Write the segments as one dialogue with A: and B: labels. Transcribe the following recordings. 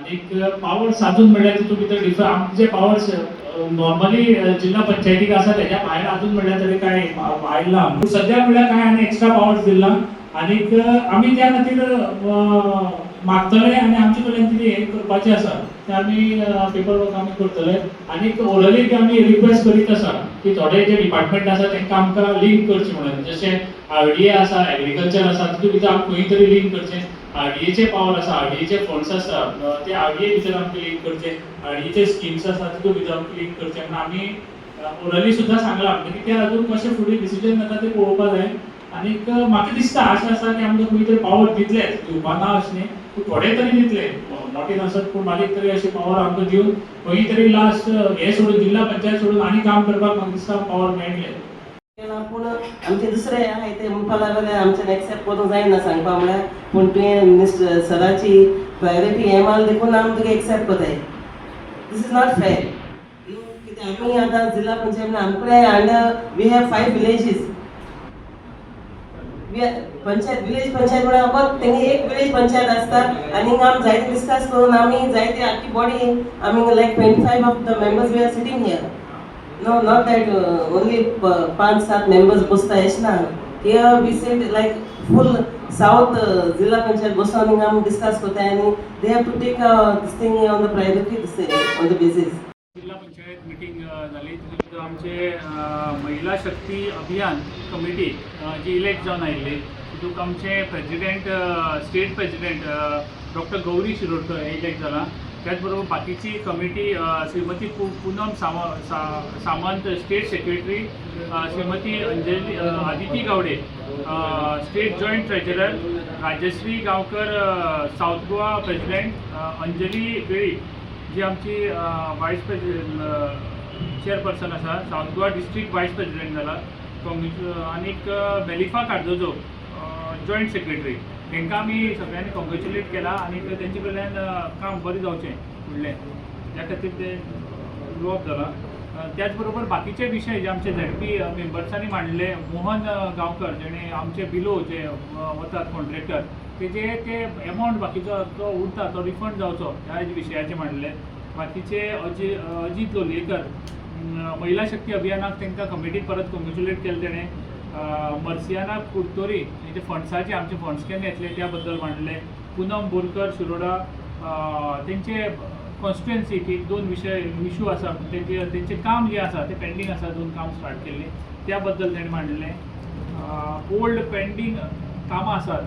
A: आनीक पावर्स अजून म्हणल्यार तितून भितर डिफरंट आमचे पावर्स नॉर्मली जिल्हा पंचायतीक आसा तेच्या भायर अजून म्हणल्यार तरी काय आयला सद्या म्हणल्यार काय आनी एक्स्ट्रा पावर्स दिला आनीक आमी त्या खातीर मागतले आनी आमचे कडेन कितें हे करपाचें आसा तें आमी पेपर वर्क आमी करतले आनीक ओरली बी आमी रिक्वेस्ट करीत आसा की थोडे जे डिपार्टमेंट आसा तांकां आमकां लिंक करचें म्हणून जशें आरडीए आसा एग्रीकल्चर आसा तितून भितर आमकां खंय तरी लिंक करचें आरडीएचे पावर आसा आरडीएचे फंड्स आसा ते आरडीए भितर आमकां लिंक करचे आरडीएचे स्किम्स आसा तितून भितर आमकां लिंक करचे म्हणून आमी ओरली सुद्दां सांगलां म्हणजे ते अजून कशें फुडें डिसिजन जाता ते पळोवपाक जाय आनीक म्हाका दिसता आशा आसा की आमकां खंय तरी पावर दितलेच दिवपा ना अशें न्ही पूण थोडे तरी दितले मोटे नासत पूण मागीर तरी अशी पावर आमकां दिवन खंय तरी लास्ट हे सोडून जिल्हा पंचायत सोडून आनी काम करपाक म्हाका दिसता पावर मेळटले
B: पूण आमचे दुसरे आहाय ते म्हणपा लागले आमच्यान एक्सेप्ट करूंक जायना सांगपा म्हळ्यार पूण तुवें मिनिस्टर सराची प्रायोरिटी हे माल देखून आमी तुका एक्सेप्ट कोताय दिस इज नॉट फेअर कित्याक आमी आतां जिल्हा पंचायत आमकडे under we have 5 villages panchayat village panchayat म्हळ्यार फक्त तेंगे एक विलेज पंचायत आसता आनी आमी जायते डिस्कस करून आमी जायते आख्खी बॉडी आमी लायक 25 of the members we are sitting here No, not that only 5-7 members bosta yeshna. Here we said like full South Zilla Panchayat bosta ningam discuss kota and they have to take this thing on the priority on the basis.
A: जिल्हा panchayat meeting झाली तितूंत आमचे महिला शक्ती अभियान committee जी elect जावन आयिल्ली तितूंत आमचे president state president doctor Gauri Shirodkar elect जाला त्याच बरोबर बाकीची committee Shrimati Poonam Samant state secretary Shrimati Anjali Aditi Gawde state joint treasurer Rajshri Gaonkar South Goa president Anjali वेळी जी आमची वायस प्रेसिडेंट चेअरपर्सन आसा South Goa district vice president जाला आनीक मेलिफा कार्दोजो जॉइंट सेक्रेटरी तांकां आमी सगळ्यांनी कॉंग्रेच्युलेट केला आनी तेंचे कडल्यान काम बरें जावचें फुडलें त्या खातीर ते उलोवप जालां त्याच बरोबर बाकीचे विशय जे आमचे झेडपी मेंबर्सांनी मांडले मोहन गांवकर जेणे आमचे बिलो जे वतात कॉन्ट्रॅक्टर तेजे ते एमावंट बाकीचो जो उरता तो रिफंड जावचो ह्या विशयाचे मांडले बाकीचे अजीत लोलयेकर महिला शक्ती अभियानाक तांकां कमिटीक परत कॉंग्रेच्युलेट केलें तेणें मर्सियाना कुर्तोरी म्हणजे फंड्साचे आमचे फंड्स केन्ना येतले त्या बद्दल मांडले पूनम बोरकर शिरोडा तेंचे कॉन्स्टिट्युएन्सी की 2 इशू आसा तेंचे काम जे आसा ते पेंडींग आसा 2 काम स्टार्ट केल्ली त्या बद्दल तेणें मांडलें ओल्ड पेंडींग कामां आसात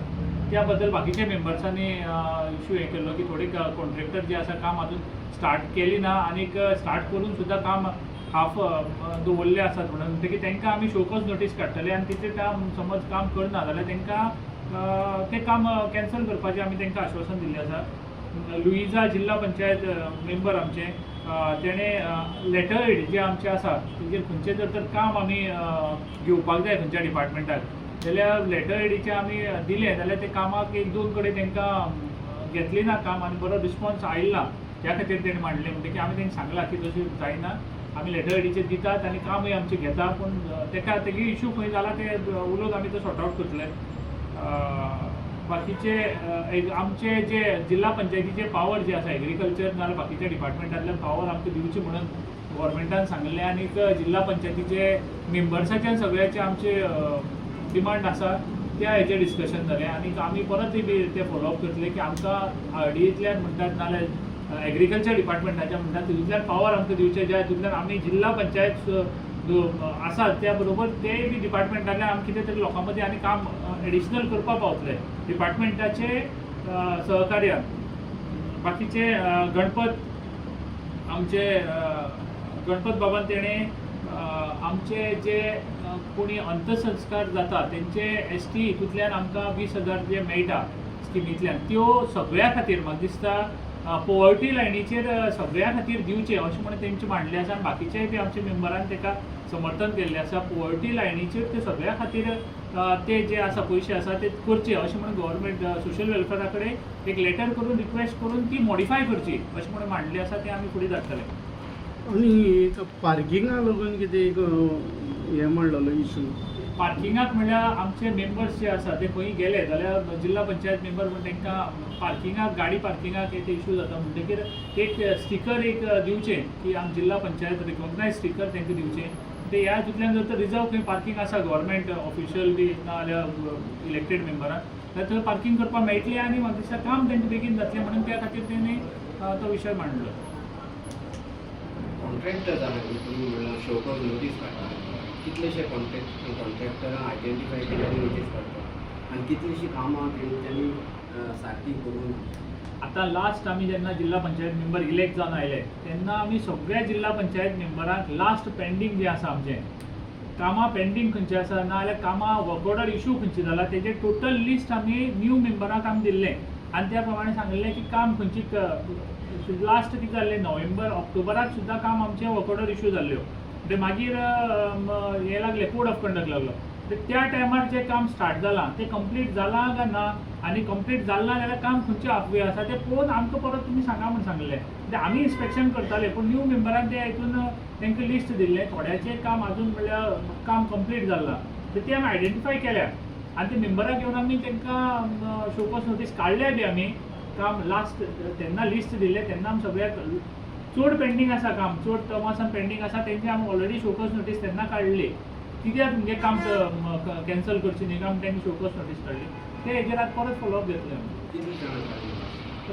A: त्या बद्दल बाकीच्या मेंबर्सांनी इशू हे केल्लो की थोडे कॉन्ट्रॅक्टर जे आसा काम अजून स्टार्ट केली ना आनीक स्टार्ट करून सुद्दां काम हाफ दवरले आसात म्हणून म्हणटकीर तांकां आमी शोकॉज नोटीस काडटले आनी तिचे काम समज काम करना जाल्यार तांकां तें काम कॅन्सल करपाचें आमी तांकां आश्वासन दिल्लें आसा लुइजा जिल्हा पंचायत मेंबर आमचे तेणें लेटर हेड जे आमचे आसा तेजेर खंयचें जर काम आमी घेवपाक जाय खंयच्या डिपार्टमेंटाक जाल्यार लेटर हेडीचे आमी दिलें जाल्यार ते कामाक 1-2 कडेन तांकां घेतली ना काम आनी बरो रिस्पॉन्स आयिल्ला त्या खातीर तेणें मांडलें म्हणटकीर आमी तांकां सांगलां की तशें जायना आमी लेटर हेडीचे दितात आनी कामूय आमचे घेता पूण तेका तेगे इशू खंय जाला ते उलोवन आमी तो सॉर्ट आवट करतले बाकीचे आमचे जे जिल्हा पंचायतीचे पावर जे आसा एग्रीकल्चर नाजाल्यार बाकीच्या डिपार्टमेंटांतल्यान पावर आमकां दिवची म्हणून गव्हर्मेंटान सांगलें आनीक जिल्हा पंचायतीचे मेंबर्साचे सगळ्याचे आमचे डिमांड आसा त्या हेचेर डिस्कशन जालें आनीक आमी परत ते फॉलोअप करतले की आमकां आरडीएंतल्यान म्हणटात नाजाल्यार एग्रीकल्चर डिपार्टमेंटाच्या म्हणटात तितूंतल्यान पावर आमकां दिवचे ज्या हितूंतल्यान आमी जिल्हा पंचायत आसात त्या बरोबर तेय बी डिपार्टमेंटांतल्यान आमी कितें तरी लोकां मदीं आनी काम एडिशनल करपाक पावतले डिपार्टमेंटाचे सहकार्यान बाकीचे आमचे गणपत बाबान तेणें आमचे जे कोणी अंतसंस्कार जाता तेंचे ST हितूंतल्यान आमकां 20,000 जे मेळटा स्किमींतल्यान त्यो सगळ्या खातीर म्हाका दिसता पॉवर्टी लायनीचेर सगळ्या खातीर दिवचे अशें म्हणून तेंचे मांडलें आसा आनी बाकीचेय बी आमच्या मेंबरान तेका समर्थन केल्लें आसा पॉवर्टी लायनीचेर ते सगळ्या खातीर ते जे आसा पयशे आसा ते करचे अशें म्हणून गव्हर्मेंट सोशल वेलफेअरा कडेन एक लेटर करून रिक्वेस्ट करून ती मॉडिफाय करची अशें म्हणून मांडलें आसा तें आमी फुडें धाडटले
C: आनी पार्किंगा लागून कितें एक हें म्हणलेलो इशू
A: पार्किंगाक म्हणल्यार आमचे मेंबर्स जे आसा ते खंय गेले जाल्यार जिल्हा पंचायत मेंबर म्हणून तांकां पार्किंगाक गाडी पार्किंगाक ते इश्यू जाता म्हणटकीर एक स्टिकर एक दिवचें की आम जिल्हा पंचायत रिकॉग्नायज स्टिकर तांकां दिवचें ते ह्या हातूंतल्यान जर तर रिजर्व खंय पार्किंग आसा गव्हर्मेंट ऑफिशियल बी ना जाल्यार इलेक्टेड मेंबरांक जाल्यार थंय पार्किंग करपाक मेळटलें आनी म्हाका दिसता काम तांचें बेगीन जातलें म्हणून त्या खातीर तेणी तो विशय मांडलो.
C: कॉन्ट्रॅक्टर जाल्यार तुमी म्हणल्यार शोकॉज नोटीस काडटा कितलेशे कॉन्ट्रॅक्टरांक आयडेंटिफाय केल्यार नोटीस काडटा आनी कितलीशीं कामां तेंच्यांनी सारकी करून
A: आतां लास्ट आमी जेन्ना जिल्हा पंचायत मेंबर इलेक्ट जावन आयले तेन्ना आमी सगळ्या जिल्हा पंचायत मेंबरांक लास्ट पेंडींग जें आसा आमचें कामां पेंडींग खंयचें आसा ना जाल्यार कामां वर्क ऑर्डर इश्यू खंयची जाला तेजें टोटल लिस्ट आमी न्यू मेंबरांक आमी दिल्लें आनी त्या प्रमाणे सांगलें की काम खंयची लास्ट कितें जाल्लें नोव्हेंबर ऑक्टोबराक सुद्दां काम आमचे वर्क ऑर्डर इश्यू जाल्ल्यो ते मागीर हें लागलें कोड ऑफ कंडक्ट लागलो त्या टायमार जें काम स्टार्ट जालां तें कंप्लीट जालां काय ना आनी कंप्लीट जालें ना जाल्यार काम खंयचे हाफवे आसा तें पळोवन आमकां परत तुमी सांगा म्हूण सांगलें म्हणजे आमी इन्स्पेक्शन करताले पूण न्यू मेंबरान ते हितून तांकां लिस्ट दिल्लें थोड्याचें काम आजून म्हणल्यार काम कंप्लीट जालां तर तें आमी आयडेंटिफाय केल्या आनी ते मेंबराक घेवन आमी तांकां शोकॉज नोटीस काडल्या बी आमी काम लास्ट तेन्ना लिस्ट दिल्लें तेन्ना आमी सगळ्याक चड पेंडींग आसा काम चड टर्मासान पेंडींग आसा तेंची आमी ऑलरेडी शोकॉज नोटीस तेन्ना काडली कित्याक तुमगे काम कॅन्सल करची न्ही काय म्हणून तांणी शोकॉज नोटीस काडली ते हेजेर आतां परत फॉलोअप घेतले आमी
C: कितलीं जाणां काडली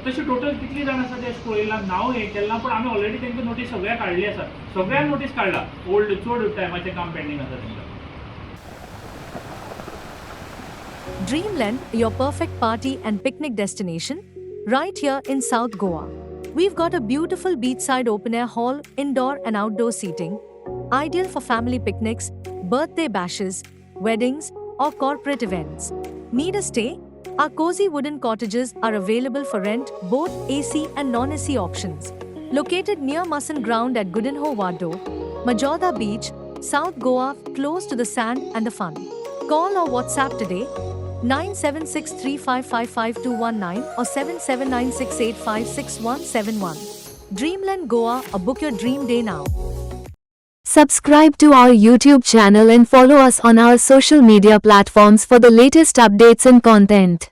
A: तशी टोटल कितली जाण आसा ते पळयलां नांव हें केलां पूण आमी ऑलरेडी तांकां नोटीस सगळ्या काडली आसा सगळ्यांक नोटीस काडला ओल्ड चड टायमाचें काम पेंडींग आसा तांकां.
D: Dreamland, your perfect party and picnic destination, right here in South Goa. We've got a beautiful beachside open-air hall, indoor and outdoor seating, ideal for family picnics, birthday bashes, weddings, or corporate events. Need a stay? Our cozy wooden cottages are available for rent, both AC and non-AC options. Located near Musson Ground at Goodenhoe Wado, Majoda Beach, South Goa, close to the sand and the fun. Call or WhatsApp today 9763555219 or 7796856171. Dreamland Goa, or book your dream day now.
E: Subscribe to our YouTube channel and follow us on our social media platforms for the latest updates and content.